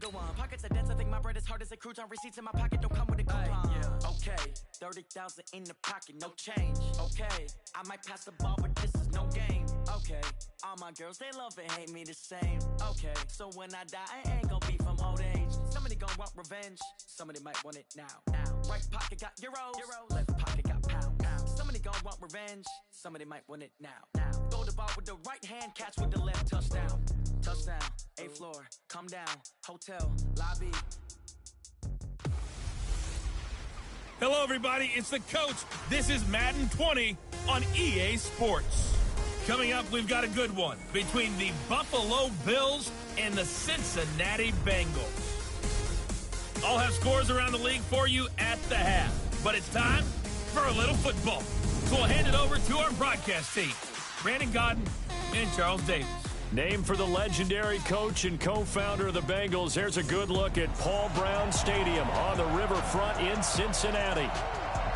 go on. Pockets are dense, I think my bread is hard as a crouton. Receipts in my pocket don't come with a coupon. Yeah. Okay, 30,000 in the pocket, no change. Okay, I might pass the ball, but this is no game. Okay, all my girls, they love and hate me the same. Okay, so when I die, I ain't gonna be from old age. Somebody gonna want revenge, somebody might want it now. Right pocket got euros, left pocket got pounds. Somebody gonna want revenge, somebody might want it now. Throw the ball with the right hand, catch with the left, touchdown. Touchdown, 8th floor, come down, hotel, lobby. Hello, everybody. It's the coach. This is Madden 20 on EA Sports. Coming up, we've got a good one between the Buffalo Bills and the Cincinnati Bengals. I'll have scores around the league for you at the half. But it's time for a little football. So we'll hand it over to our broadcast team, Brandon Godden and Charles Davis. Named for the legendary coach and co-founder of the Bengals, here's a good look at Paul Brown Stadium on the riverfront in Cincinnati.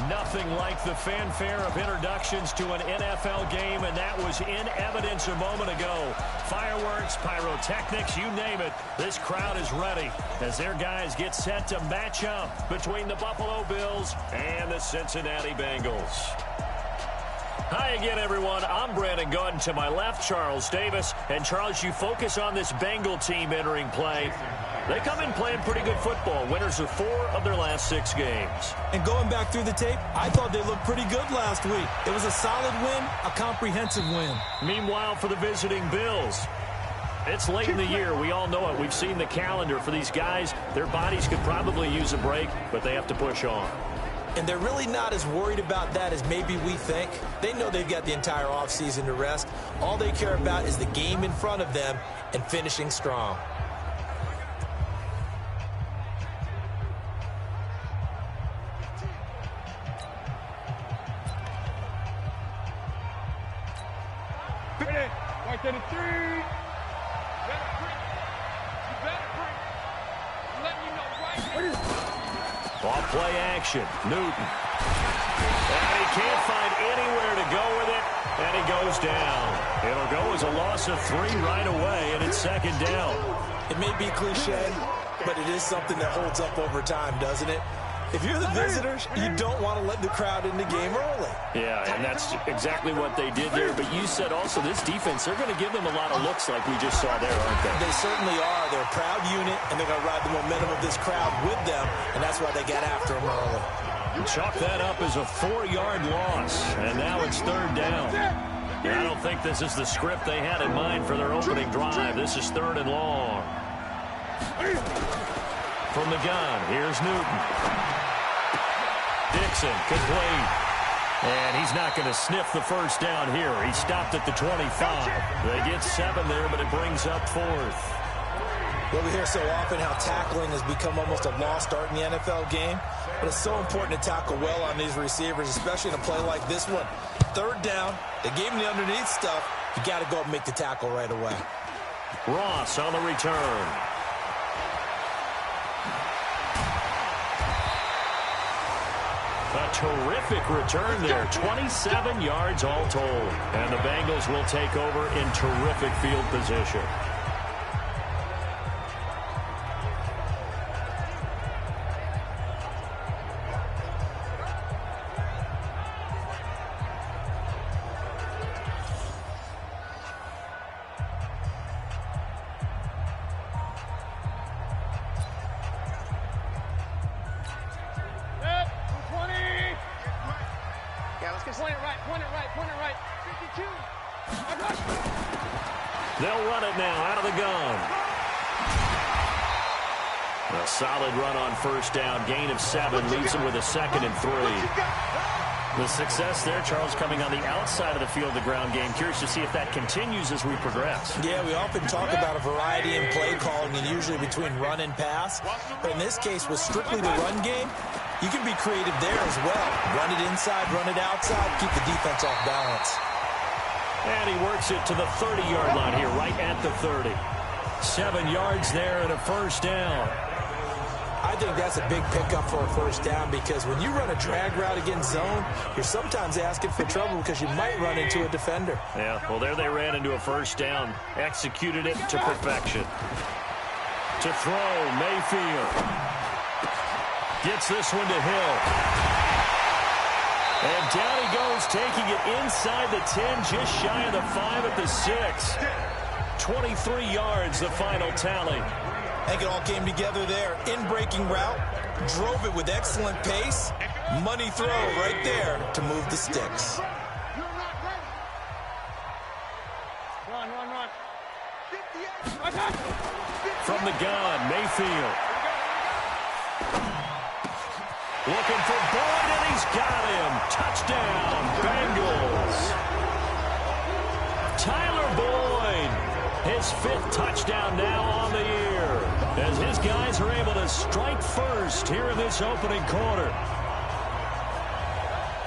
Nothing like the fanfare of introductions to an NFL game, and that was in evidence a moment ago. Fireworks, pyrotechnics, you name it. This crowd is ready as their guys get set to match up between the Buffalo Bills and the Cincinnati Bengals. Hi again, everyone. I'm Brandon Godden. To my left, Charles Davis. And, Charles, you focus on this Bengal team entering play. They come in playing pretty good football. Winners of 4 of their last 6 games. And going back through the tape, I thought they looked pretty good last week. It was a solid win, a comprehensive win. Meanwhile, for the visiting Bills, it's late in the year. We all know it. We've seen the calendar for these guys. Their bodies could probably use a break, but they have to push on. And they're really not as worried about that as maybe we think. They know they've got the entire offseason to rest. All they care about is the game in front of them and finishing strong. Right to the 3. Off play action, Newton. And he can't find anywhere to go with it, and he goes down. It'll go as a loss of 3 right away, and it's 2nd down. It may be cliche, but it is something that holds up over time, doesn't it? If you're the visitors, you don't want to let the crowd in the game early. Yeah, and that's exactly what they did there. But you said also this defense, they're going to give them a lot of looks like we just saw there, aren't they? They certainly are. They're a proud unit, and they're going to ride the momentum of this crowd with them, and that's why they get after them early. Chalk that up as a 4-yard loss, and now it's 3rd down. I don't think this is the script they had in mind for their opening drive. This is 3rd and long. From the gun, here's Newton. Dixon, complete. And he's not going to sniff the first down here. He stopped at the 25. They get 7 there, but it brings up 4th. Well, we hear so often how tackling has become almost a lost art in the NFL game. But it's so important to tackle well on these receivers, especially in a play like this one. 3rd down, they gave him the underneath stuff. You got to go and make the tackle right away. Ross on the return. A terrific return there, 27 yards all told. And the Bengals will take over in terrific field position. They'll run it now out of the gun. A solid run on 1st down. Gain of 7 leaves them with a 2nd and 3. The success there, Charles, coming on the outside of the field, the ground game. Curious to see if that continues as we progress. Yeah, we often talk about a variety in play calling and usually between run and pass. But in this case, with strictly the run game, you can be creative there as well. Run it inside, run it outside, keep the defense off balance. And he works it to the 30-yard line here, right at the 30. 7 yards there and a 1st down. I think that's a big pickup for a 1st down because when you run a drag route against zone, you're sometimes asking for trouble because you might run into a defender. Yeah, well, there they ran into a 1st down, executed it to perfection. To throw, Mayfield. Gets this one to Hill. And down he goes, taking it inside the 10, just shy of the 5 at the 6. 23 yards, the final tally. I think it all came together there. In-breaking route, drove it with excellent pace. Money throw right there to move the sticks. From the gun, Mayfield. Looking for Boyd, and he's got him. Touchdown, Bengals. Tyler Boyd, his 5th touchdown now on the year, as his guys are able to strike first here in this opening quarter.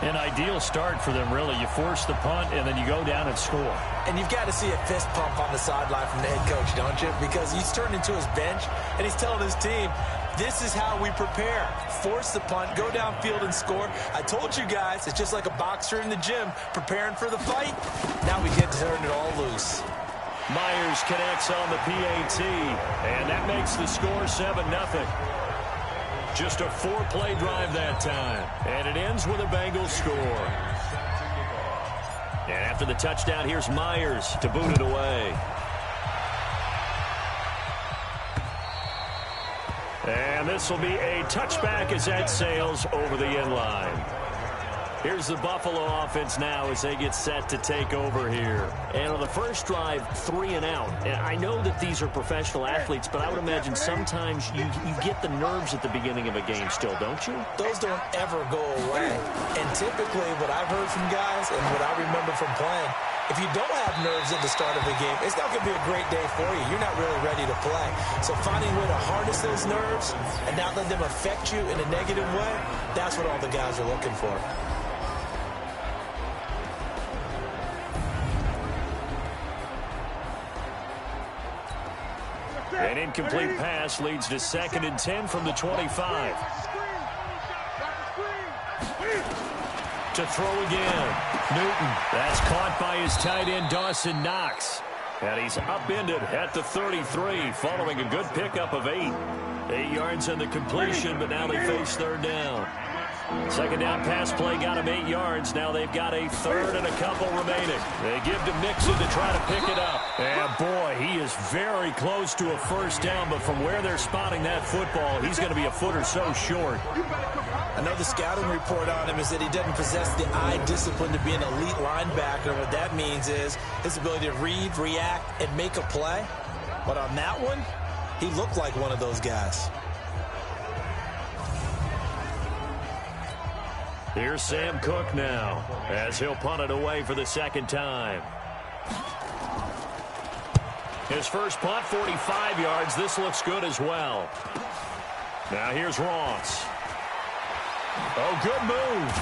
An ideal start for them, really. You force the punt, and then you go down and score. And you've got to see a fist pump on the sideline from the head coach, don't you? Because he's turned into his bench, and he's telling his team, this is how we prepare. Force the punt, go downfield and score. I told you guys, it's just like a boxer in the gym preparing for the fight. Now we get to turn it all loose. Myers connects on the PAT, and that makes the score 7-0. Just a 4-play drive that time, and it ends with a Bengals score. And after the touchdown, here's Myers to boot it away. And this will be a touchback as that sails over the end line. Here's the Buffalo offense now as they get set to take over here. And on the first drive, 3 and out. And I know that these are professional athletes, but I would imagine sometimes you get the nerves at the beginning of a game still, don't you? Those don't ever go away. And typically what I've heard from guys and what I remember from playing, if you don't have nerves at the start of a game, it's not going to be a great day for you. You're not really ready to play. So finding a way to harness those nerves and not let them affect you in a negative way, that's what all the guys are looking for. An incomplete pass leads to 2nd and 10 from the 25. To throw again. Newton. That's caught by his tight end, Dawson Knox. And he's upended at the 33 following a good pickup of 8. 8 yards on the completion, but now they face 3rd down. 2nd down pass play got him 8 yards. Now they've got a 3rd and a couple remaining. They give to Mixon to try to pick it up. And boy, he is very close to a 1st down, but from where they're spotting that football, he's going to be a foot or so short. I know the scouting report on him is that he doesn't possess the eye discipline to be an elite linebacker. What that means is his ability to read, react, and make a play. But on that one, he looked like one of those guys. Here's Sam Cook now as he'll punt it away for the 2nd time. His first punt, 45 yards. This looks good as well. Now here's Ross. Oh, good move.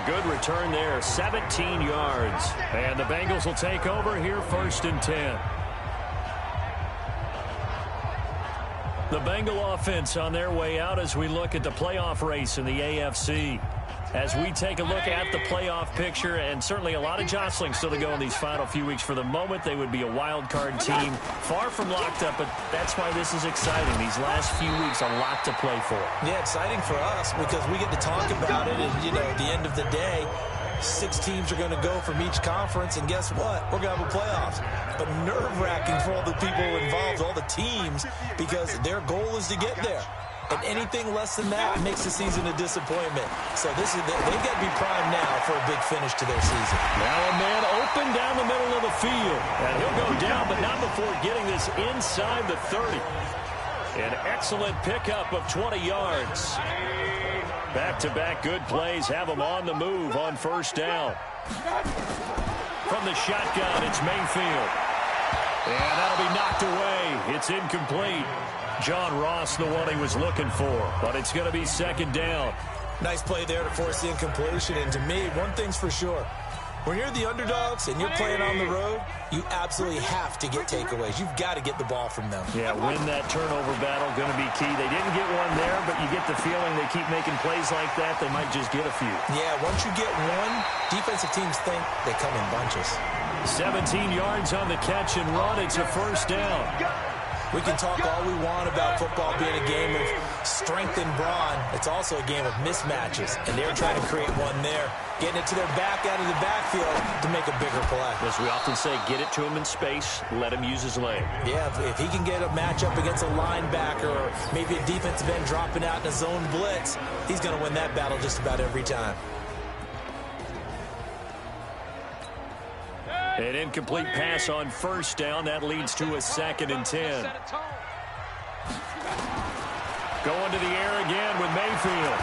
A good return there, 17 yards. And the Bengals will take over here, 1st and 10. The Bengal offense on their way out as we look at the playoff race in the AFC. As we take a look at the playoff picture, and certainly a lot of jostling still to go in these final few weeks. For the moment, they would be a wild card team, far from locked up, but that's why this is exciting. These last few weeks, a lot to play for. Yeah, exciting for us because we get to talk about it, and, at the end of the day, 6 teams are going to go from each conference, and guess what? We're going to have a playoffs. But nerve-wracking for all the people involved, all the teams, because their goal is to get there. And anything less than that makes the season a disappointment. So they've got to be primed now for a big finish to their season. Now a man open down the middle of the field. And he'll go down, but not before getting this inside the 30. An excellent pickup of 20 yards. Back-to-back good plays have him on the move on 1st down. From the shotgun, it's Mayfield. And that'll be knocked away. It's incomplete. John Ross, the one he was looking for, but it's going to be 2nd down. Nice play there to force the incompletion, and to me, one thing's for sure. When you're the underdogs and you're playing on the road, you absolutely have to get takeaways. You've got to get the ball from them. Yeah, win that turnover battle, going to be key. They didn't get one there, but you get the feeling they keep making plays like that, they might just get a few. Yeah, once you get one, defensive teams think they come in bunches. 17 yards on the catch and run. It's a 1st down. We can talk all we want about football being a game of strength and brawn. It's also a game of mismatches, and they're trying to create one there, getting it to their back out of the backfield to make a bigger play. As we often say, get it to him in space, let him use his leg. Yeah, if he can get a matchup against a linebacker or maybe a defensive end dropping out in a zone blitz, he's going to win that battle just about every time. An incomplete pass on first down. That leads to a 2nd and 10. Going to the air again with Mayfield.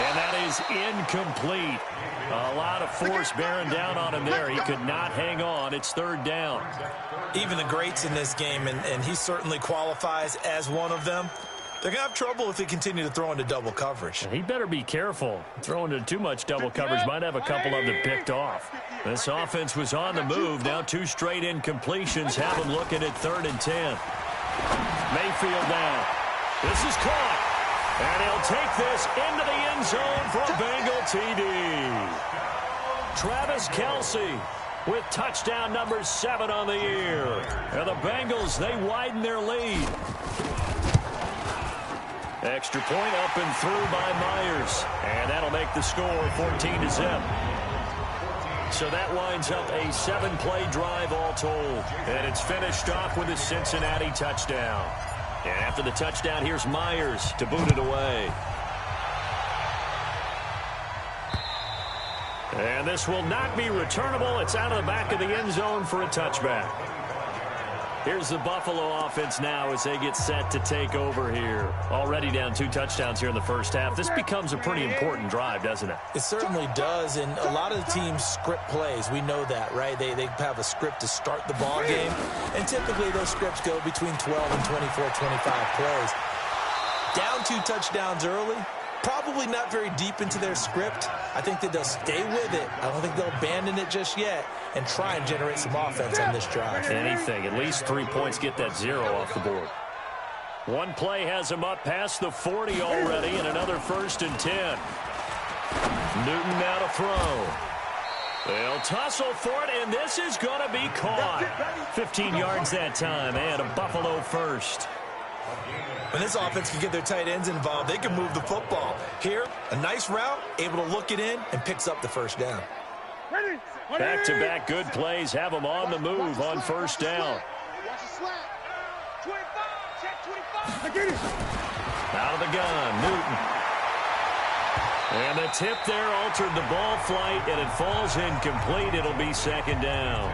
And that is incomplete. A lot of force bearing down on him there. He could not hang on. It's 3rd down. Even the greats in this game, and he certainly qualifies as one of them, they're going to have trouble if they continue to throw into double coverage. He better be careful. Throwing into too much double coverage might have a couple of them picked off. This offense was on the move. Now 2 straight incompletions have them looking at 3rd and 10. Mayfield now. This is caught. And he'll take this into the end zone for a Bengal TD. Travis Kelce with touchdown number 7 on the year. And the Bengals, they widen their lead. Extra point up and through by Myers. And that'll make the score 14-0. So that winds up a 7-play drive all told. And it's finished off with a Cincinnati touchdown. And after the touchdown, here's Myers to boot it away. And this will not be returnable. It's out of the back of the end zone for a touchback. Here's the Buffalo offense now as they get set to take over here. Already down 2 touchdowns here in the first half. This becomes a pretty important drive, doesn't it? It certainly does, and a lot of the teams script plays. We know that, right? They have a script to start the ball game, and typically those scripts go between 12 and 24, 25 plays. Down 2 touchdowns early, probably not very deep into their script. I think that they'll stay with it. I don't think they'll abandon it just yet and try and generate some offense on this drive. Anything. At least 3 points, get that 0 off the board. One play has him up past the 40 already, and another 1st and 10. Newton now to throw. They'll tussle for it, and this is going to be caught. 15 yards that time, and a Buffalo first. When this offense can get their tight ends involved, they can move the football. Here, a nice route, able to look it in, and picks up the 1st down. Back-to-back good plays have them on the move on 1st down. Out of the gun, Newton. And the tip there altered the ball flight, and it falls incomplete. It'll be 2nd down.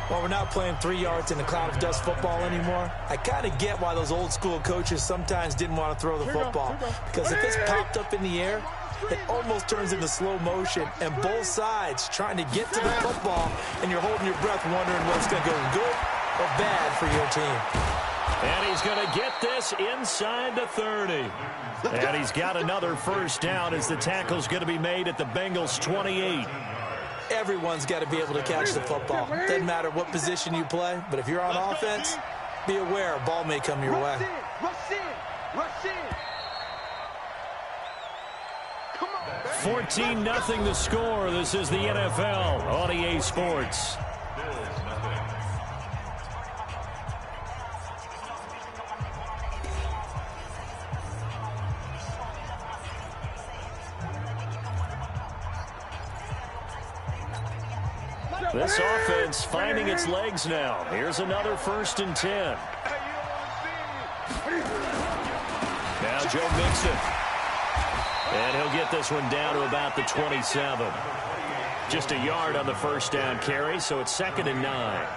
Well, we're not playing 3 yards in a cloud of dust football anymore. I kind of get why those old school coaches sometimes didn't want to throw the football. Because if it's popped up in the air, it almost turns into slow motion. And both sides trying to get to the football, and you're holding your breath wondering what's going to go good or bad for your team. And he's going to get this inside the 30. And he's got another 1st down as the tackle's going to be made at the Bengals 28. Everyone's got to be able to catch the football. Doesn't matter what position you play, but if you're on offense, be aware a ball may come your way. Rush in. 14-0 the score. This is the NFL on EA Sports. This offense finding its legs now. Here's another 1st and 10. Now Joe Mixon. And he'll get this one down to about the 27. Just a yard on the 1st down carry, so it's 2nd and 9.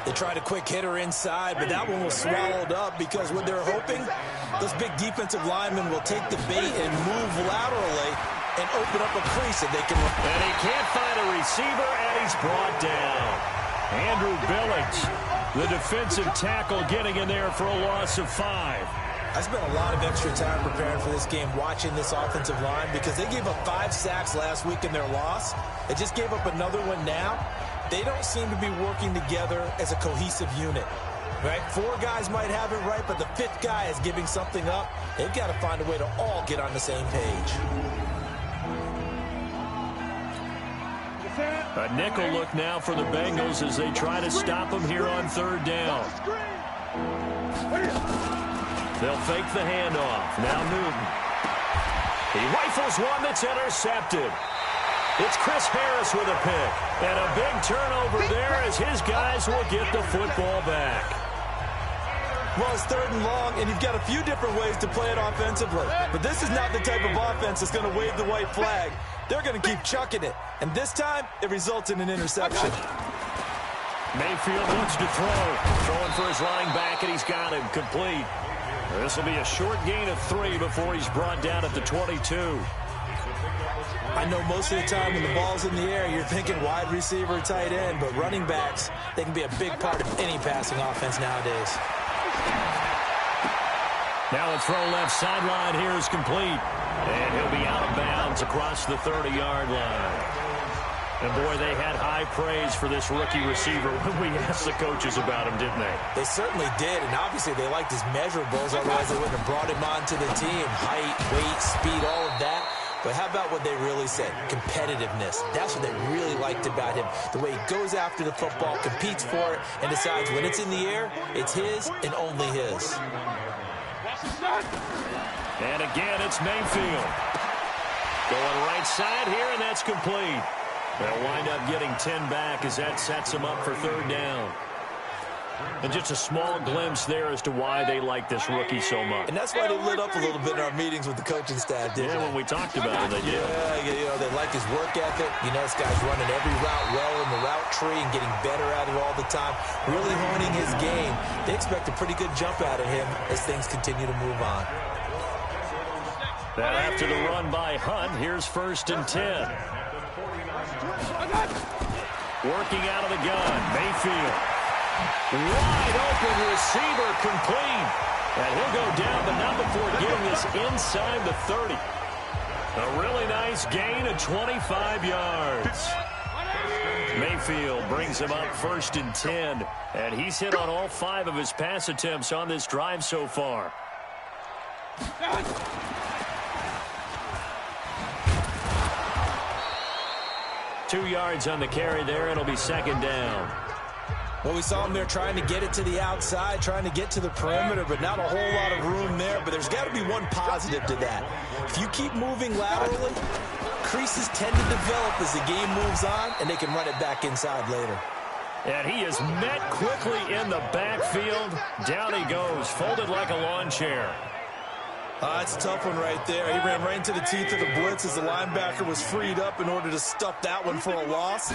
They tried a quick hitter inside, but that one was swallowed up because what they're hoping, those big defensive linemen will take the bait and move laterally and open up a crease that they can. And he can't find a receiver, and he's brought down. Andrew Billings, the defensive tackle, getting in there for a loss of 5. I spent a lot of extra time preparing for this game, watching this offensive line, because they gave up 5 sacks last week in their loss. They just gave up another one now. They don't seem to be working together as a cohesive unit. Right? 4 guys might have it right, but the 5th guy is giving something up. They've got to find a way to all get on the same page. A nickel look now for the Bengals as they try to stop him here on third down. They'll fake the handoff. Now Newton. He rifles one that's intercepted. It's Chris Harris with a pick. And a big turnover there as his guys will get the football back. Well, it's third and long, and you've got a few different ways to play it offensively. But this is not the type of offense that's going to wave the white flag. They're going to keep chucking it. And this time, it results in an interception. Mayfield looks to throw. Throwing for his running back, and he's got him complete. This will be a short gain of 3 before he's brought down at the 22. I know most of the time when the ball's in the air, you're thinking wide receiver, tight end, but running backs, they can be a big part of any passing offense nowadays. Now the throw left sideline here is complete. And he'll be out of bounds across the 30-yard line. And, boy, they had high praise for this rookie receiver when we asked the coaches about him, didn't they? They certainly did, and obviously they liked his measurables, otherwise they wouldn't have brought him onto the team. Height, weight, speed, all of that. But how about what they really said? Competitiveness. That's what they really liked about him. The way he goes after the football, competes for it, and decides when it's in the air, it's his and only his. And again, it's Mayfield. Going right side here, and that's complete. They'll wind up getting 10 back as that sets them up for third down. And just a small glimpse there as to why they like this rookie so much. And that's why they lit up a little bit in our meetings with the coaching staff, didn't they? When we talked about it, they did. Yeah, they like his work ethic. You know, this guy's running every route well in the route tree and getting better at it all the time. Really honing his game. They expect a pretty good jump out of him as things continue to move on. Now after the run by Hunt, here's 1st and 10. Working out of the gun, Mayfield. Wide open receiver complete. And he'll go down, but not before getting this inside the 30. A really nice gain of 25 yards. Mayfield brings him up 1st and 10. And he's hit on all 5 of his pass attempts on this drive so far. 2 yards on the carry there. It'll be 2nd down. Well, we saw him there trying to get it to the outside, trying to get to the perimeter, but not a whole lot of room there. But there's got to be one positive to that. If you keep moving laterally, creases tend to develop as the game moves on, and they can run it back inside later. And he is met quickly in the backfield. Down he goes, folded like a lawn chair. It's a tough one right there. He ran right into the teeth of the blitz as the linebacker was freed up in order to stuff that one for a loss.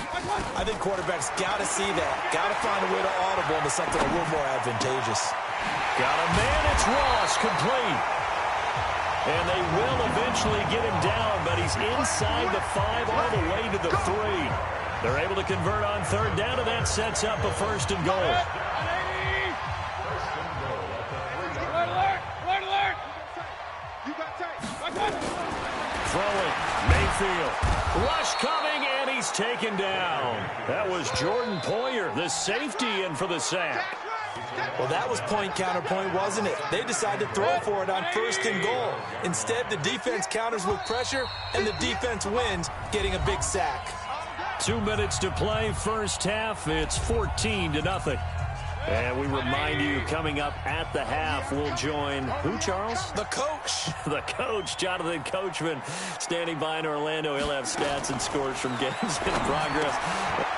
I think quarterbacks got to see that. Got to find a way to audible into something a little more advantageous. Got a man, it's Ross, complete. And they will eventually get him down, but he's inside the 5 all the way to the 3. They're able to convert on third down, and that sets up a 1st and goal. Throwing, Mayfield. Rush coming, and he's taken down. That was Jordan Poyer, the safety, in for the sack. Well, that was point counterpoint, wasn't it? They decided to throw for it on 1st and goal. Instead, the defense counters with pressure, and the defense wins, getting a big sack. 2 minutes to play, first half. It's 14-0. And we remind you, coming up at the half, we'll join who, Charles? The coach. The coach, Jonathan Coachman, standing by in Orlando. He'll have stats and scores from games in progress.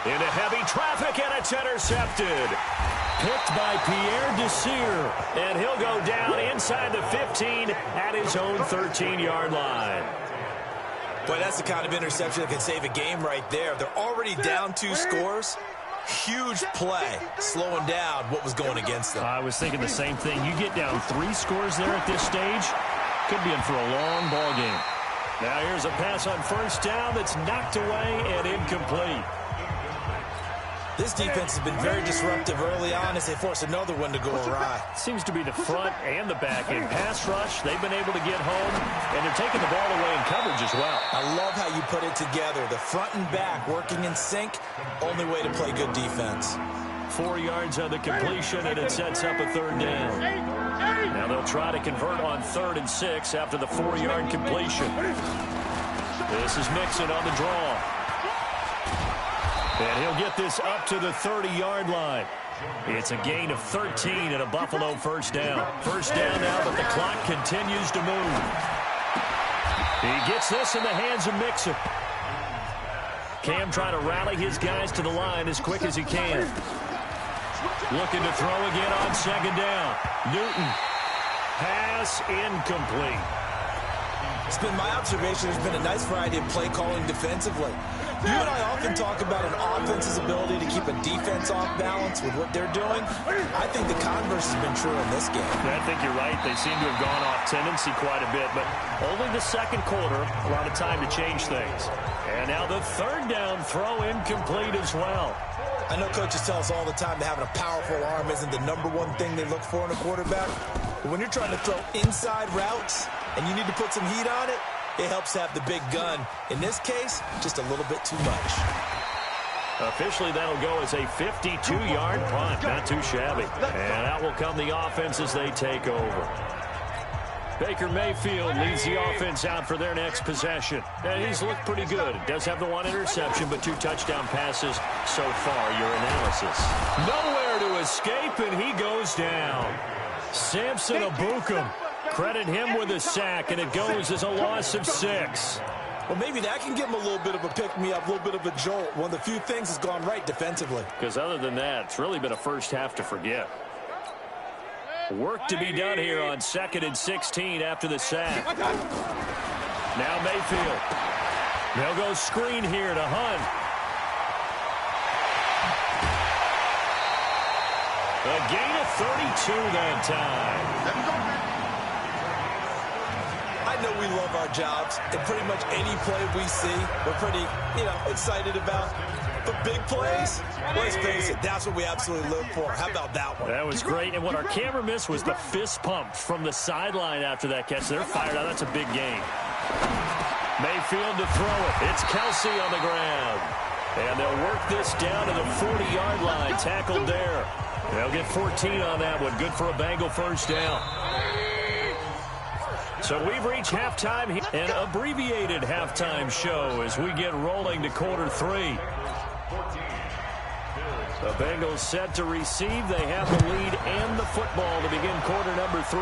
Into heavy traffic, and it's intercepted. Picked by Pierre Desir. And he'll go down inside the 15 at his own 13-yard line. Boy, that's the kind of interception that can save a game right there. They're already down 2 scores. Huge play, slowing down what was going against them. I was thinking the same thing. You get down 3 scores there at this stage, could be in for a long ball game. Now here's a pass on 1st down that's knocked away and incomplete. This defense has been very disruptive early on as they force another one to go awry. Seems to be the front and the back end. Pass rush, they've been able to get home, and they're taking the ball away in coverage as well. I love how you put it together. The front and back working in sync, only way to play good defense. 4 yards on the completion, and it sets up a 3rd down. Now they'll try to convert on 3rd and 6 after the 4-yard completion. This is Mixon on the draw. And he'll get this up to the 30-yard line. It's a gain of 13 and a Buffalo first down. First down now, but the clock continues to move. He gets this in the hands of Mixon. Cam trying to rally his guys to the line as quick as he can. Looking to throw again on second down. Newton. Pass incomplete. It's been my observation there's been a nice variety of play calling defensively. You and I often talk about an offense's ability to keep a defense off balance with what they're doing. I think the converse has been true in this game. I think you're right. They seem to have gone off tendency quite a bit, but only the second quarter, a lot of time to change things. And now the third down throw incomplete as well. I know coaches tell us all the time that having a powerful arm isn't the #1 thing they look for in a quarterback. But when you're trying to throw inside routes and you need to put some heat on it, it helps to have the big gun. In this case, just a little bit too much. Officially, that'll go as a 52-yard punt. Not too shabby. And out will come the offense as they take over. Baker Mayfield leads the offense out for their next possession. And he's looked pretty good. Does have the 1 interception, but 2 touchdown passes so far. Your analysis. Nowhere to escape, and he goes down. Samson Abukum. Credit him with a sack, and it goes as a loss of 6. Well, maybe that can give him a little bit of a pick-me-up, a little bit of a jolt. One of the few things that's gone right defensively. Because other than that, it's really been a first half to forget. Work to be done here on 2nd and 16 after the sack. Now Mayfield. They'll go screen here to Hunt. A gain of 32 that time. I know we love our jobs, and pretty much any play we see, we're pretty, excited about. But big plays, let's face it, that's what we absolutely live for. How about that one? That was great, and what our camera missed was the fist pump from the sideline after that catch. They're fired out. That's a big gain. Mayfield to throw it. It's Kelsey on the ground. And they'll work this down to the 40-yard line. Tackled there. They'll get 14 on that one. Good for a Bengal first down. So we've reached halftime, an abbreviated halftime show as we get rolling to quarter 3. The Bengals set to receive. They have the lead and the football to begin quarter number 3.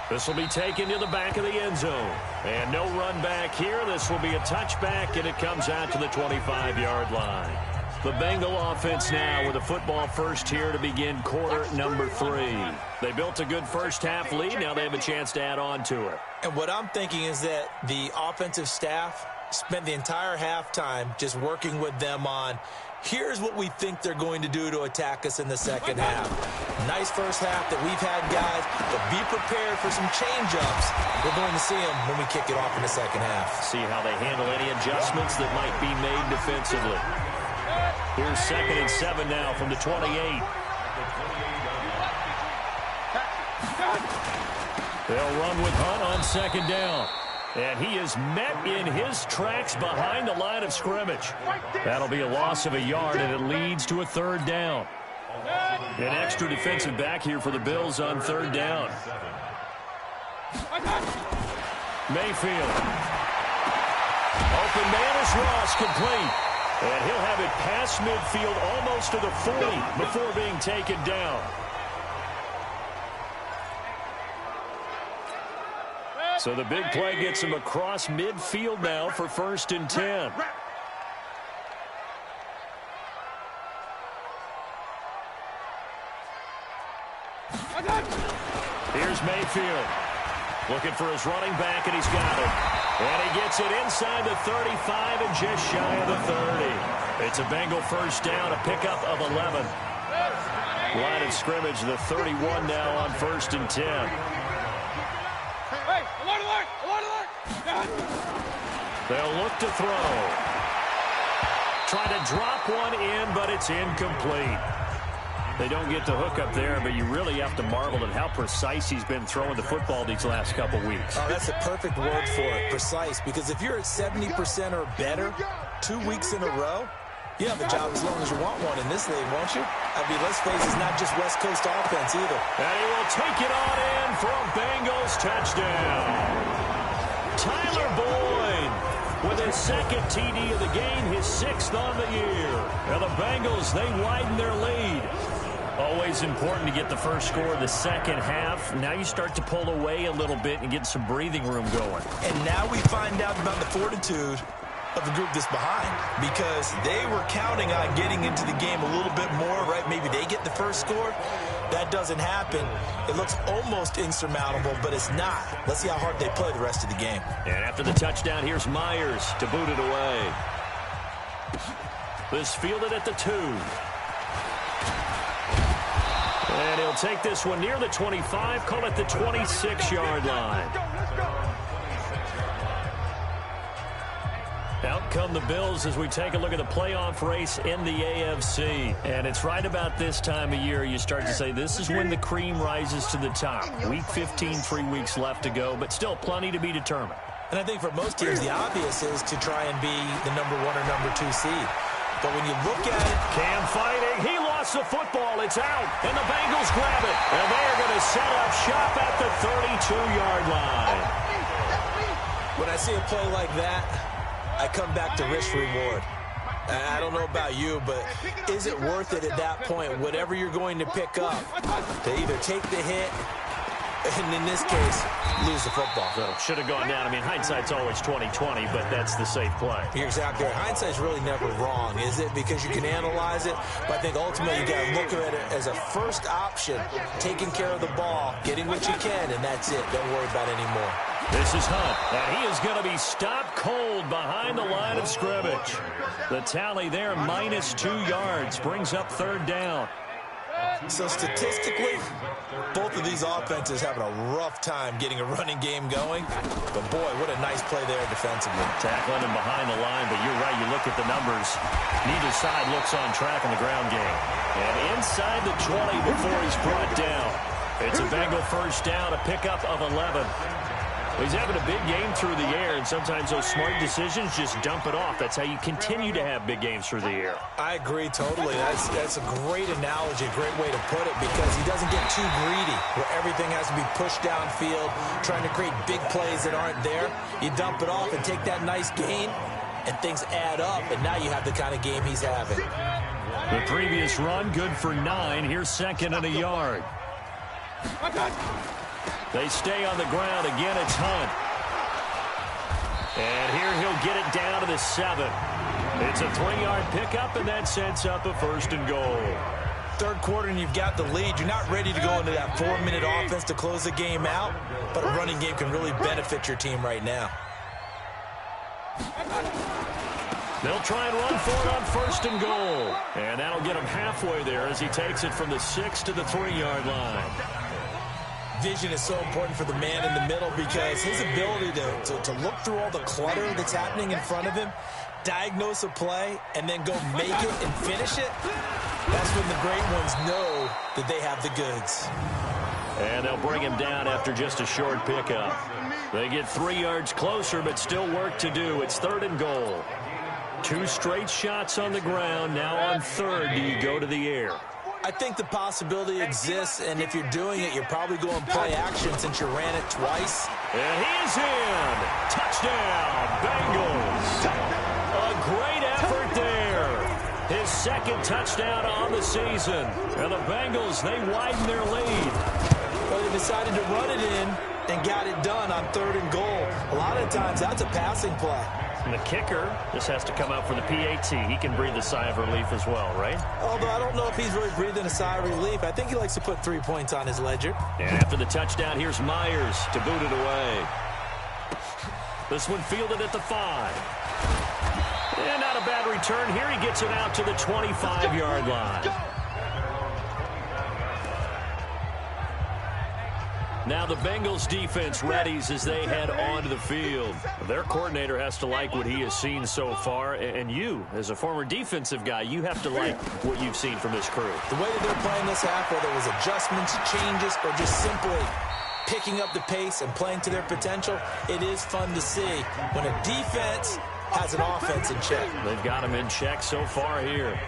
This will be taken to the back of the end zone. And no run back here. This will be a touchback, and it comes out to the 25-yard line. The Bengal offense now with a football first here to begin quarter number 3. They built a good first half lead. Now they have a chance to add on to it. And what I'm thinking is that the offensive staff spent the entire halftime just working with them on, here's what we think they're going to do to attack us in the second half. Nice first half that we've had, guys, but be prepared for some change-ups. We're going to see them when we kick it off in the second half. See how they handle any adjustments that might be made defensively. Here's 2nd and 7 now from the 28. They'll run with Hunt on 2nd down. And he is met in his tracks behind the line of scrimmage. That'll be a loss of a yard, and it leads to a 3rd down. An extra defensive back here for the Bills on 3rd down. Mayfield. Open man is Ross, complete. And he'll have it past midfield almost to the 40 before being taken down. So the big play gets him across midfield now for 1st and 10. Here's Mayfield. Looking for his running back, and he's got it. And he gets it inside the 35 and just shy of the 30. It's a Bengal first down, a pickup of 11. Line of scrimmage, the 31 now on 1st and 10. Hey, alert, alert, alert! They'll look to throw. Try to drop one in, but it's incomplete. They don't get the hook up there, but you really have to marvel at how precise he's been throwing the football these last couple weeks. Oh, that's the perfect word for it, precise, because if you're at 70% or better 2 weeks in a row, you have a job as long as you want one in this league, won't you? I mean, let's face it, it's not just West Coast offense either. And he will take it on in for a Bengals touchdown. Tyler Boyd with his second TD of the game, his 6th on the year. And the Bengals, they widen their lead. Always important to get the first score of the second half. Now you start to pull away a little bit and get some breathing room going. And now we find out about the fortitude of the group that's behind, because they were counting on getting into the game a little bit more, right? Maybe they get the first score. That doesn't happen. It looks almost insurmountable, but it's not. Let's see how hard they play the rest of the game. And after the touchdown, here's Myers to boot it away. This fielded at the 2. And he'll take this one near the 25, call it the 26-yard line. Out come the Bills as we take a look at the playoff race in the AFC. And it's right about this time of year you start to say this is when the cream rises to the top. Week 15, 3 weeks left to go, but still plenty to be determined. And I think for most teams, the obvious is to try and be the number 1 or number 2 seed. But when you look at it... Cam fighting. He lost the football. It's out. And the Bengals grab it. And they're going to set up shop at the 32-yard line. When I see a play like that, I come back to risk-reward. I don't know about you, but is it worth it at that point, whatever you're going to pick up, to either take the hit, and in this case, lose the football? So should have gone down. I mean, hindsight's always 20/20, but that's the safe play. You're exactly right. Hindsight's really never wrong, is it? Because you can analyze it, but I think ultimately you got to look at it as a first option, taking care of the ball, getting what you can, and that's it. Don't worry about it anymore. This is Hunt, and he is going to be stopped cold behind the line of scrimmage. The tally there, -2 yards, brings up 3rd down. So statistically, both of these offenses having a rough time getting a running game going. But boy, what a nice play there defensively. Tackling him behind the line, but you're right, you look at the numbers. Neither side looks on track in the ground game. And inside the 20 before he's brought down. It's a Bengal first down, a pickup of 11. He's having a big game through the air, and sometimes those smart decisions just dump it off. That's how you continue to have big games through the air. I agree totally. That's a great analogy, a great way to put it, because he doesn't get too greedy where everything has to be pushed downfield, trying to create big plays that aren't there. You dump it off and take that nice gain, and things add up, and now you have the kind of game he's having. The previous run, good for 9. Here's 2nd and a yard. They stay on the ground. Again, it's Hunt. And here he'll get it down to the 7. It's a 3-yard pickup, and that sets up a 1st and goal. 3rd quarter, and you've got the lead. You're not ready to go into that 4-minute offense to close the game out, but a running game can really benefit your team right now. They'll try and run for it on 1st and goal. And that'll get him halfway there as he takes it from the 6 to the 3-yard line. Vision is so important for the man in the middle, because his ability to look through all the clutter that's happening in front of him, diagnose a play, and then go make it and finish it, that's when the great ones know that they have the goods. And they'll bring him down after just a short pickup. They get 3 yards closer, but still work to do. It's 3rd and goal. 2 straight shots on the ground. Now on 3rd, do you go to the air? I think the possibility exists, and if you're doing it, you're probably going play action since you ran it twice. And he is in. Touchdown, Bengals. A great effort there. His 2nd touchdown on the season. And the Bengals, they widen their lead. Well, they decided to run it in and got it done on 3rd and goal. A lot of times, that's a passing play. And the kicker just has to come out for the PAT. He can breathe a sigh of relief as well, right? Although I don't know if he's really breathing a sigh of relief. I think he likes to put 3 points on his ledger. And after the touchdown, here's Myers to boot it away. This one fielded at the 5. And not a bad return here. He gets it out to the 25-yard line. Now the Bengals defense readies as they head onto the field. Their coordinator has to like what he has seen so far, and you, as a former defensive guy, you have to like what you've seen from this crew. The way that they're playing this half, whether it was adjustments, changes, or just simply picking up the pace and playing to their potential, it is fun to see when a defense has an offense in check. They've got him in check so far here.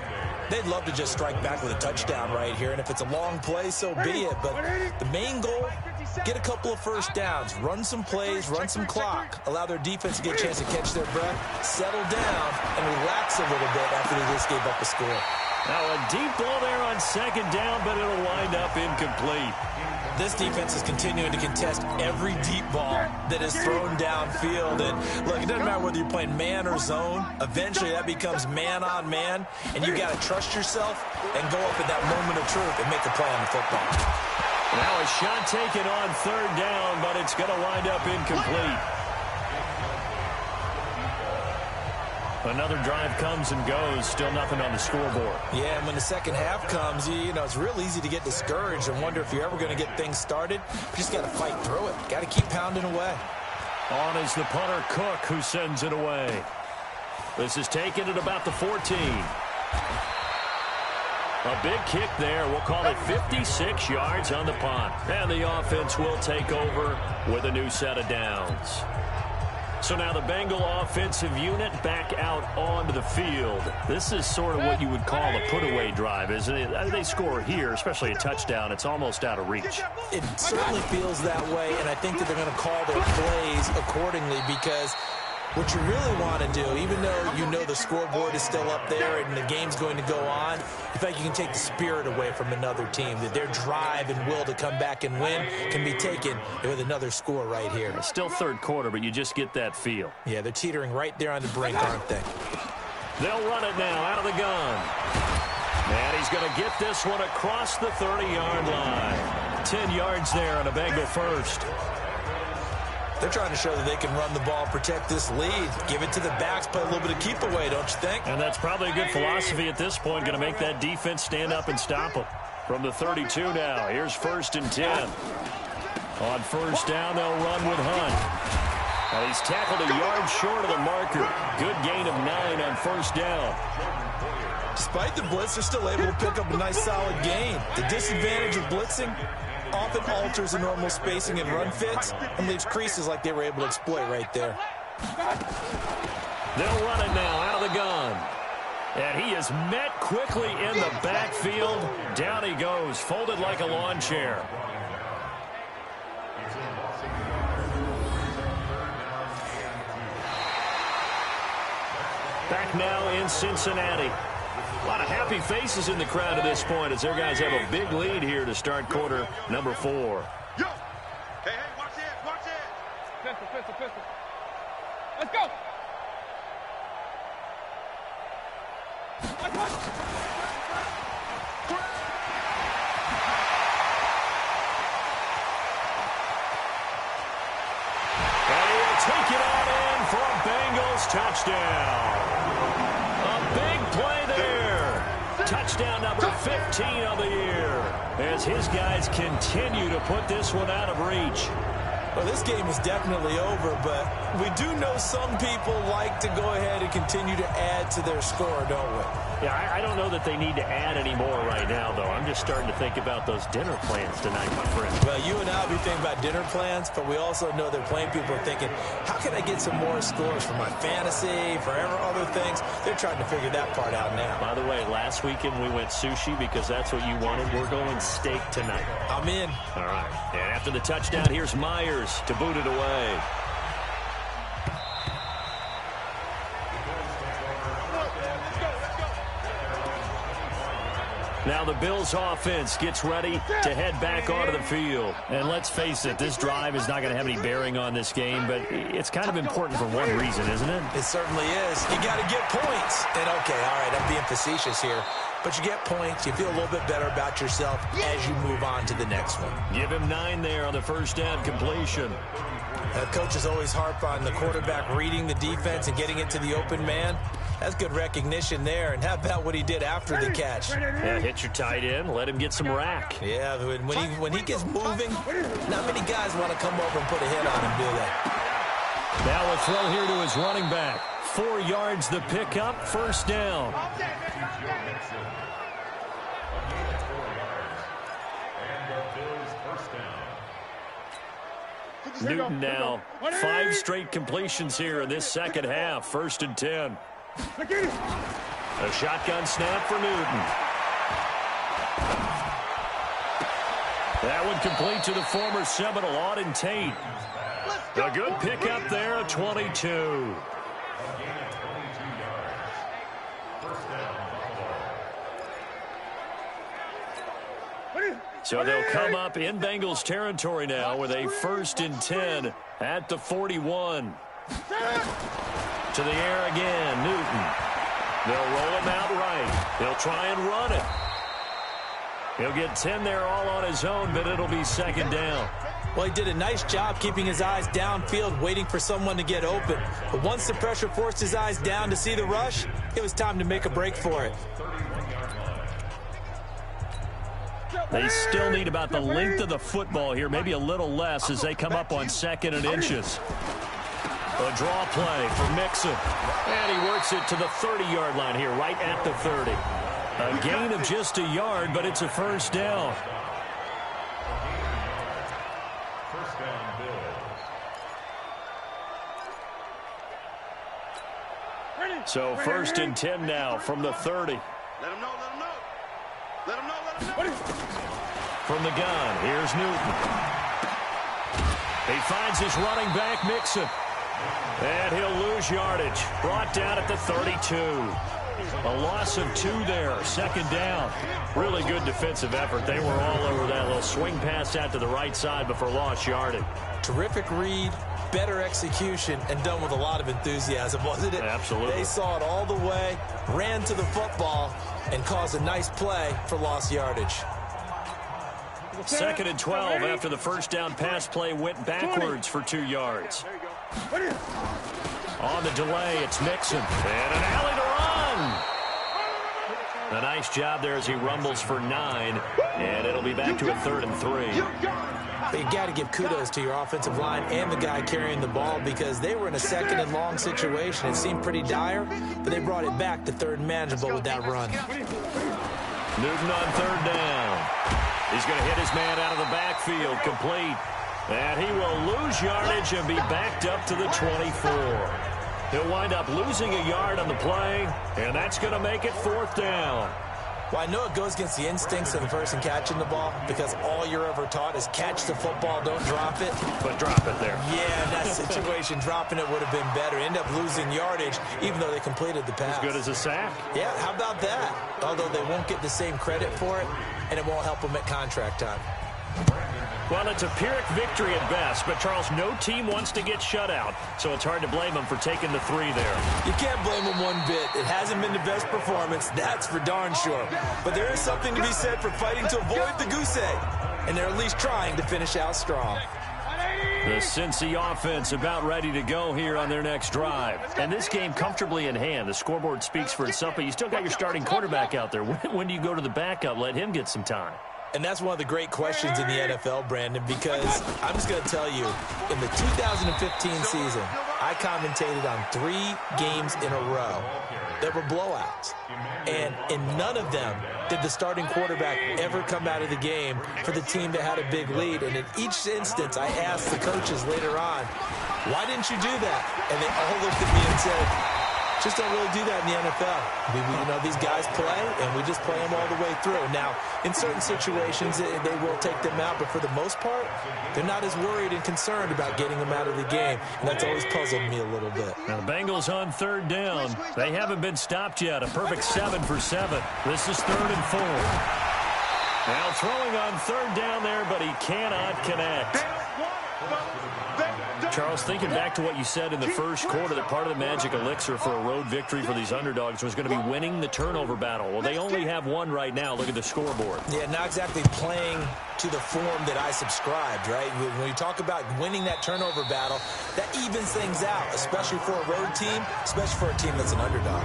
they'd love to just strike back with a touchdown right here, and if it's a long play, so be it. But the main goal, get a couple of first downs, run some plays, run some clock, allow their defense to get a chance to catch their breath, settle down, and relax a little bit after they just gave up a score. Now a deep ball there on second down, but it'll wind up incomplete. This defense is continuing to contest every deep ball that is thrown downfield. And look, it doesn't matter whether you're playing man or zone. Eventually that becomes man on man, and you got to trust yourself and go up at that moment of truth and make a play on the football. Now a shot taken on third down, but it's going to wind up incomplete. Another drive comes and goes, still nothing on the scoreboard. Yeah, and when the second half comes, you know, it's real easy to get discouraged and wonder if you're ever going to get things started. You just got to fight through it. Got to keep pounding away. On is the punter, Cook, who sends it away. This is taken at about the 14. A big kick there. We'll call it 56 yards on the punt. And the offense will take over with a new set of downs. So now the Bengal offensive unit back out onto the field. This is sort of what you would call a put-away drive, isn't it? They score here, especially a touchdown. It's almost out of reach. It certainly feels that way, and I think that they're going to call their plays accordingly, because what you really want to do, even though you know the scoreboard is still up there and the game's going to go on, in fact, you can take the spirit away from another team, that their drive and will to come back and win can be taken with another score right here. It's still third quarter, but you just get that feel. Yeah, they're teetering right there on the brink, aren't they? They'll run it now out of the gun. And he's going to get this one across the 30-yard line. 10 yards there on a Bengal first. They're trying to show that they can run the ball, protect this lead, give it to the backs, play a little bit of keep away, don't you think? And that's probably a good philosophy at this point, going to make that defense stand up and stop them. From the 32 now, here's 1st and 10. On first down, they'll run with Hunt. Well, he's tackled a yard short of the marker. Good gain of 9 on first down. Despite the blitz, they're still able to pick up a nice solid gain. The disadvantage of blitzing often alters the normal spacing and run fits and leaves creases like they were able to exploit right there. They'll run it now out of the gun. And he is met quickly in the backfield. Down he goes, folded like a lawn chair. Back now in Cincinnati. A lot of happy faces in the crowd at this point as their guys have a big lead here to start quarter number 4. Yo! Hey, watch it, watch it! Pistol. Let's go! And he will take it on in for a Bengals touchdown. A big play there. Touchdown number 15 of the year as his guys continue to put this one out of reach. Well, this game is definitely over, but we do know some people like to go ahead and continue to add to their score, don't we? Yeah, I don't know that they need to add any more right now, though. I'm just starting to think about those dinner plans tonight, my friend. Well, you and I will be thinking about dinner plans, but we also know that plenty of people are thinking, how can I get some more scores for my fantasy, for other things? They're trying to figure that part out now. By the way, last weekend we went sushi because that's what you wanted. We're going steak tonight. I'm in. All right. And after the touchdown, here's Myers to boot it away. Now the Bills offense gets ready to head back onto the field. And let's face it, this drive is not going to have any bearing on this game, but it's kind of important for one reason, isn't it? It certainly is. You got to get points. And okay, all right, I'm being facetious here. But you get points, you feel a little bit better about yourself as you move on to the next one. Give him 9 there on the first down completion. Coaches always harp on the quarterback reading the defense and getting it to the open man. That's good recognition there. And how about what he did after the catch? Yeah, hit your tight end, let him get some rack. Yeah, when he gets moving, not many guys want to come over and put a hit on him, do they? Now a throw here to his running back. 4 yards the pickup, first down. Newton now 5 straight completions here in this second half. 1st and 10. A shotgun snap for Newton. That one complete to the former Seminole, Auden Tate. A good pickup there, a 22. So they'll come up in Bengals territory now with a 1st and 10 at the 41. To the air again, Newton. They'll roll him out right. He'll try and run it. He'll get 10 there all on his own, but it'll be 2nd down. Well, he did a nice job keeping his eyes downfield, waiting for someone to get open. But once the pressure forced his eyes down to see the rush, it was time to make a break for it. They still need about the length of the football here, maybe a little less as they come up on 2nd and inches. A draw play for Mixon. And he works it to the 30-yard line here, right at the 30. A gain of just a yard, but it's a 1st down. So 1st and 10 now from the 30. Let him know, let him know. Let him know, let him know. From the gun, here's Newton. He finds his running back, Mixon. And he'll lose yardage. Brought down at the 32. A loss of 2 there, 2nd down. Really good defensive effort. They were all over that little swing pass out to the right side before lost yardage. Terrific read, better execution, and done with a lot of enthusiasm, wasn't it? Absolutely. They saw it all the way, ran to the football, and caused a nice play for lost yardage. 2nd and 12 after the 1st down pass play went backwards for 2 yards. On the delay, it's Mixon. And an alley to run. A nice job there as he rumbles for 9. And it'll be back to a 3rd and 3. But you got to give kudos to your offensive line and the guy carrying the ball because they were in a 2nd and long situation. It seemed pretty dire, but they brought it back to 3rd and manageable with that run. Newton on 3rd down. He's going to hit his man out of the backfield, complete. And he will lose yardage and be backed up to the 24. He'll wind up losing a yard on the play, and that's going to make it 4th down. Well, I know it goes against the instincts of the person catching the ball because all you're ever taught is catch the football, don't drop it. But drop it there. Yeah, in that situation, dropping it would have been better. End up losing yardage, even though they completed the pass. As good as a sack. Yeah, how about that? Although they won't get the same credit for it, and it won't help them at contract time. Well, it's a Pyrrhic victory at best, but, Charles, no team wants to get shut out, so it's hard to blame them for taking the 3 there. You can't blame them one bit. It hasn't been the best performance, that's for darn sure. But there is something to be said for fighting to avoid the goose egg, and they're at least trying to finish out strong. The Cincy offense about ready to go here on their next drive. And this game comfortably in hand. The scoreboard speaks for itself, but you still got your starting quarterback out there. When do you go to the backup? Let him get some time. And that's one of the great questions in the NFL, Brandon, because I'm just going to tell you, in the 2015 season, I commentated on 3 games in a row that were blowouts. And in none of them did the starting quarterback ever come out of the game for the team that had a big lead. And in each instance, I asked the coaches later on, why didn't you do that? And they all looked at me and said, just don't really do that in the NFL. These guys play, and we just play them all the way through. Now, in certain situations, they will take them out, but for the most part, they're not as worried and concerned about getting them out of the game, and that's always puzzled me a little bit. Now, the Bengals on 3rd down. They haven't been stopped yet. A perfect 7 for 7. This is 3rd and 4. Now throwing on 3rd down there, but he cannot connect. Charles, thinking back to what you said in the first quarter, that part of the magic elixir for a road victory for these underdogs was going to be winning the turnover battle. Well, they only have 1 right now. Look at the scoreboard. Yeah, not exactly playing to the form that I subscribed, right? When you talk about winning that turnover battle, that evens things out, especially for a road team, especially for a team that's an underdog.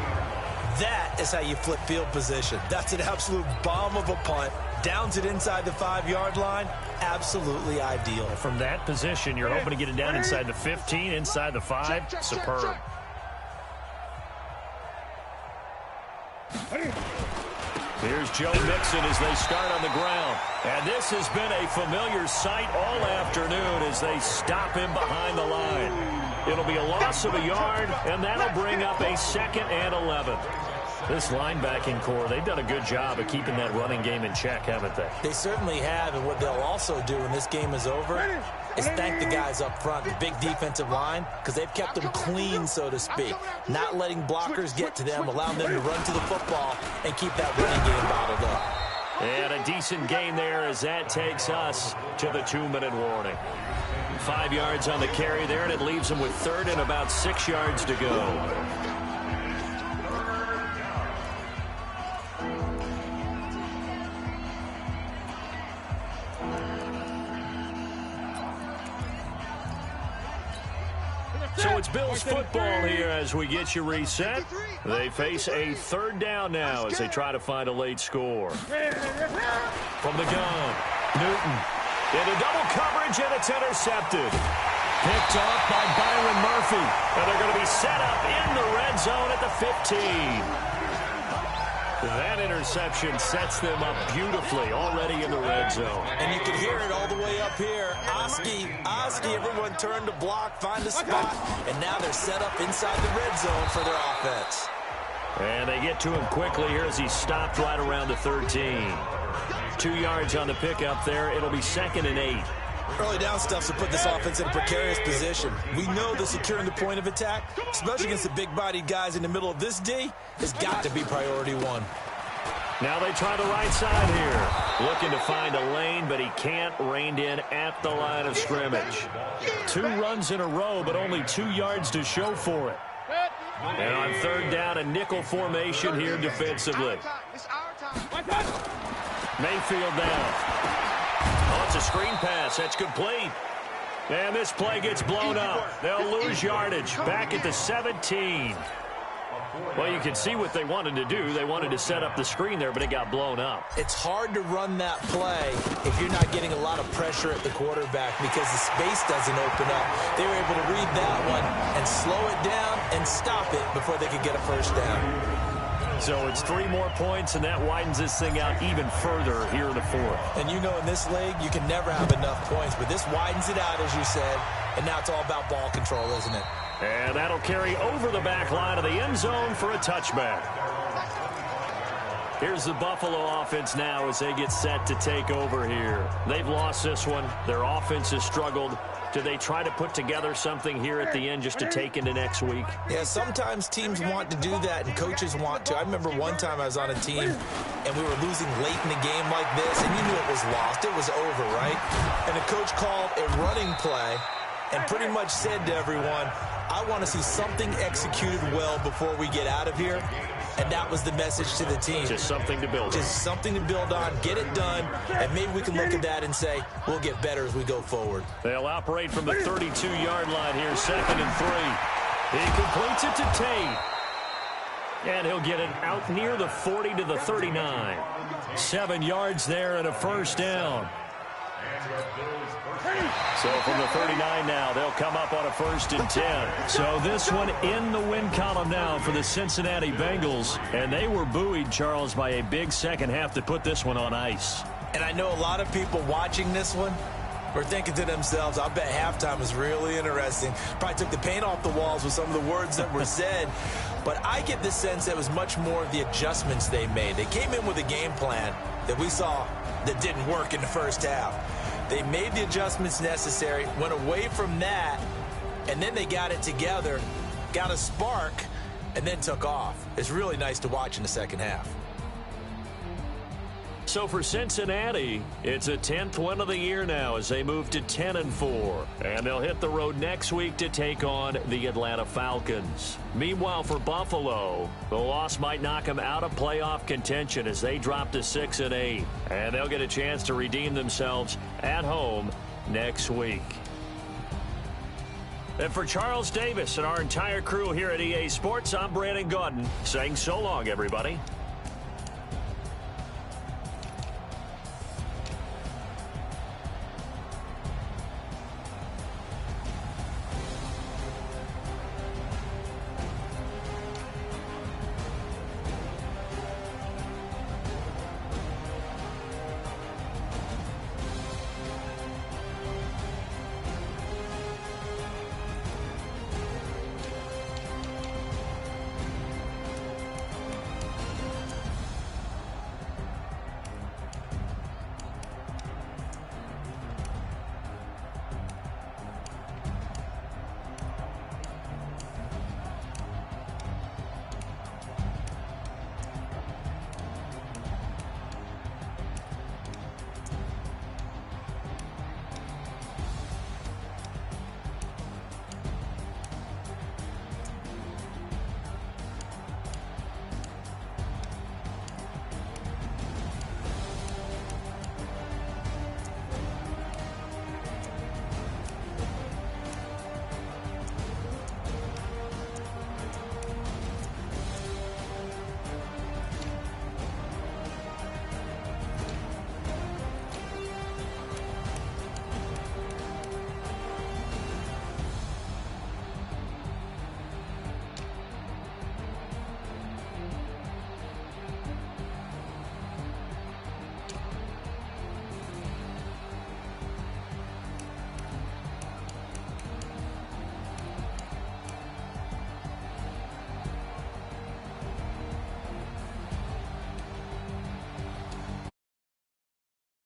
That is how you flip field position. That's an absolute bomb of a punt. Downs it inside the 5-yard line. Absolutely ideal. From that position, you're hoping to get it down inside the 15, inside the 5. Superb. Here's Joe Mixon as they start on the ground. And this has been a familiar sight all afternoon as they stop him behind the line. It'll be a loss of a yard, and that'll bring up a 2nd and 11. This linebacking core, they've done a good job of keeping that running game in check, haven't they? They certainly have, and what they'll also do when this game is over is thank the guys up front, the big defensive line, because they've kept them clean, so to speak. Not letting blockers get to them, allowing them to run to the football and keep that running game bottled up. And a decent gain there as that takes us to the 2-minute warning. 5 yards on the carry there, and it leaves them with third and about 6 yards to go. So it's Bills football here as we get you reset. They face a third down now as they try to find a late score. From the gun, Newton into double coverage, and it's intercepted. Picked off by Byron Murphy. And they're going to be set up in the red zone at the 15. That interception sets them up beautifully already in the red zone. And you can hear it all the way up here. Oski, everyone turned to block, find a spot, and now they're set up inside the red zone for their offense. And they get to him quickly here as he stopped right around the 13. 2 yards on the pickup there. It'll be 2nd and 8. Early down stuff to put this offense in a precarious position. We know that securing the point of attack, especially against the big-bodied guys in the middle of this D, has got to be priority one. Now they try the right side here. Looking to find a lane, but he can't. Reined in at the line of scrimmage. 2 runs in a row, but only 2 yards to show for it. And on third down, a nickel formation here defensively. Mayfield down. Oh, it's a screen pass. That's complete. And this play gets blown up. They'll lose yardage back at the 17. Well, you can see what they wanted to do. They wanted to set up the screen there, but it got blown up. It's hard to run that play if you're not getting a lot of pressure at the quarterback because the space doesn't open up. They were able to read that one and slow it down and stop it before they could get a first down. So it's 3 more points, and that widens this thing out even further here in the 4th. And you know in this league, you can never have enough points, but this widens it out, as you said, and now it's all about ball control, isn't it? And that'll carry over the back line of the end zone for a touchback. Here's the Buffalo offense now as they get set to take over here. They've lost this one. Their offense has struggled. Do they try to put together something here at the end just to take into next week? Yeah, sometimes teams want to do that and coaches want to. I remember one time I was on a team and we were losing late in the game like this, and you knew it was lost. It was over, right? And the coach called a running play and pretty much said to everyone, I want to see something executed well before we get out of here. And that was the message to the team. Just something to build on. Just something to build on, get it done, and maybe we can look at that and say, we'll get better as we go forward. They'll operate from the 32-yard line here, 2nd and 3. He completes it to Tate. And he'll get it out near the 40 to the 39. 7 yards there and a first down. So from the 39 now, they'll come up on a 1st and 10. So this one in the win column now for the Cincinnati Bengals. And they were buoyed, Charles, by a big second half to put this one on ice. And I know a lot of people watching this one were thinking to themselves, I bet halftime was really interesting. Probably took the paint off the walls with some of the words that were said. But I get the sense that it was much more of the adjustments they made. They came in with a game plan that we saw that didn't work in the first half. They made the adjustments necessary, went away from that, and then they got it together, got a spark, and then took off. It's really nice to watch in the second half. So for Cincinnati, it's a 10th win of the year now as they move to 10-4. And they'll hit the road next week to take on the Atlanta Falcons. Meanwhile, for Buffalo, the loss might knock them out of playoff contention as they drop to 6-8. And they'll get a chance to redeem themselves at home next week. And for Charles Davis and our entire crew here at EA Sports, I'm Brandon Gaudin saying so long, everybody.